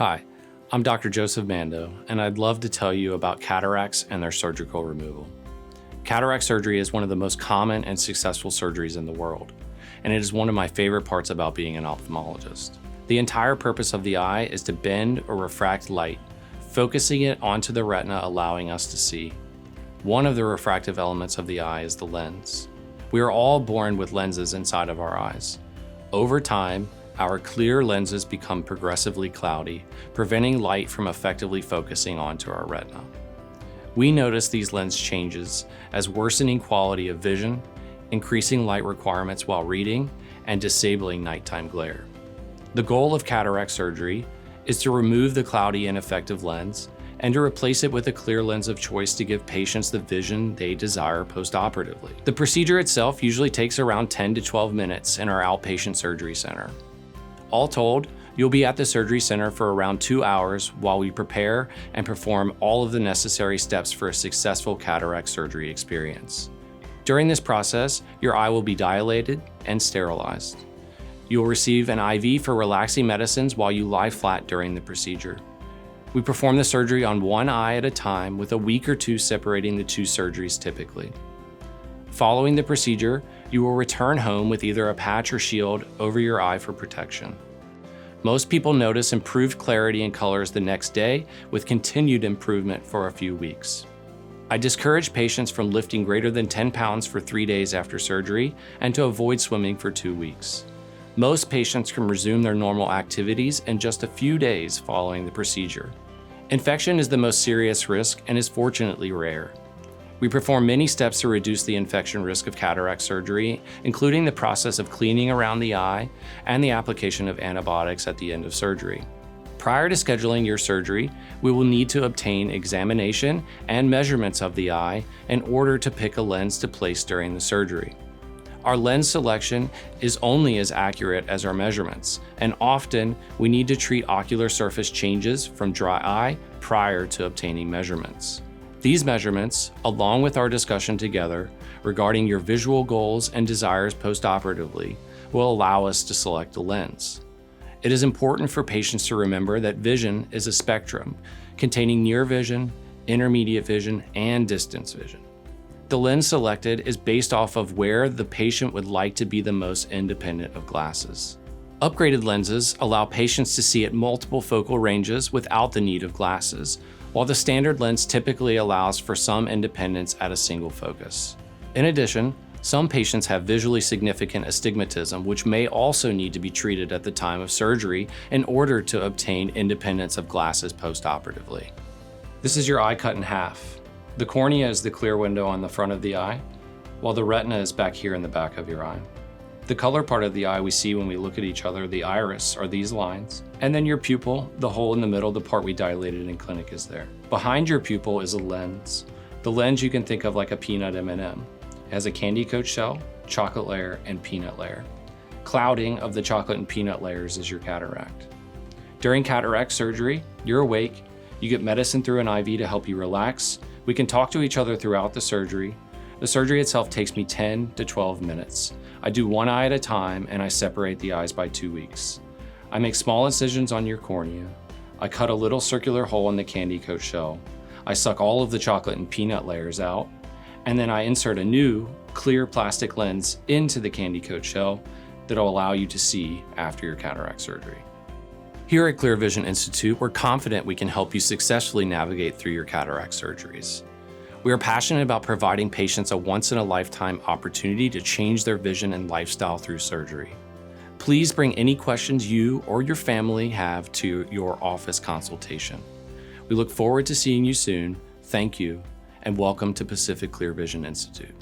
Hi, I'm Dr. Joseph Mando, and I'd love to tell you about cataracts and their surgical removal. Cataract surgery is one of the most common and successful surgeries in the world, and it is one of my favorite parts about being an ophthalmologist. The entire purpose of the eye is to bend or refract light, focusing it onto the retina, allowing us to see. One of the refractive elements of the eye is the lens. We are all born with lenses inside of our eyes. Over time, our clear lenses become progressively cloudy, preventing light from effectively focusing onto our retina. We notice these lens changes as worsening quality of vision, increasing light requirements while reading, and disabling nighttime glare. The goal of cataract surgery is to remove the cloudy, ineffective lens and to replace it with a clear lens of choice to give patients the vision they desire postoperatively. The procedure itself usually takes around 10 to 12 minutes in our outpatient surgery center. All told, you'll be at the surgery center for around 2 hours while we prepare and perform all of the necessary steps for a successful cataract surgery experience. During this process, your eye will be dilated and sterilized. You'll receive an IV for relaxing medicines while you lie flat during the procedure. We perform the surgery on one eye at a time with a week or two separating the two surgeries typically. Following the procedure, you will return home with either a patch or shield over your eye for protection. Most people notice improved clarity and colors the next day, with continued improvement for a few weeks. I discourage patients from lifting greater than 10 pounds for 3 days after surgery and to avoid swimming for 2 weeks. Most patients can resume their normal activities in just a few days following the procedure. Infection is the most serious risk and is fortunately rare. We perform many steps to reduce the infection risk of cataract surgery, including the process of cleaning around the eye and the application of antibiotics at the end of surgery. Prior to scheduling your surgery, we will need to obtain examination and measurements of the eye in order to pick a lens to place during the surgery. Our lens selection is only as accurate as our measurements, and often we need to treat ocular surface changes from dry eye prior to obtaining measurements. These measurements, along with our discussion together regarding your visual goals and desires postoperatively, will allow us to select a lens. It is important for patients to remember that vision is a spectrum containing near vision, intermediate vision, and distance vision. The lens selected is based off of where the patient would like to be the most independent of glasses. Upgraded lenses allow patients to see at multiple focal ranges without the need of glasses, while the standard lens typically allows for some independence at a single focus. In addition, some patients have visually significant astigmatism, which may also need to be treated at the time of surgery in order to obtain independence of glasses postoperatively. This is your eye cut in half. The cornea is the clear window on the front of the eye, while the retina is back here in the back of your eye. The color part of the eye we see when we look at each other, the iris, are these lines. And then your pupil, the hole in the middle, the part we dilated in clinic, is there. Behind your pupil is a lens. The lens you can think of like a peanut M&M. It has a candy coat shell, chocolate layer, and peanut layer. Clouding of the chocolate and peanut layers is your cataract. During cataract surgery, you're awake, you get medicine through an IV to help you relax. We can talk to each other throughout the surgery. The surgery itself takes me 10 to 12 minutes. I do one eye at a time and I separate the eyes by 2 weeks. I make small incisions on your cornea. I cut a little circular hole in the candy coat shell. I suck all of the chocolate and peanut layers out, and then I insert a new clear plastic lens into the candy coat shell that'll allow you to see after your cataract surgery. Here at Clear Vision Institute, we're confident we can help you successfully navigate through your cataract surgeries. We are passionate about providing patients a once-in-a-lifetime opportunity to change their vision and lifestyle through surgery. Please bring any questions you or your family have to your office consultation. We look forward to seeing you soon. Thank you, and welcome to Pacific Clear Vision Institute.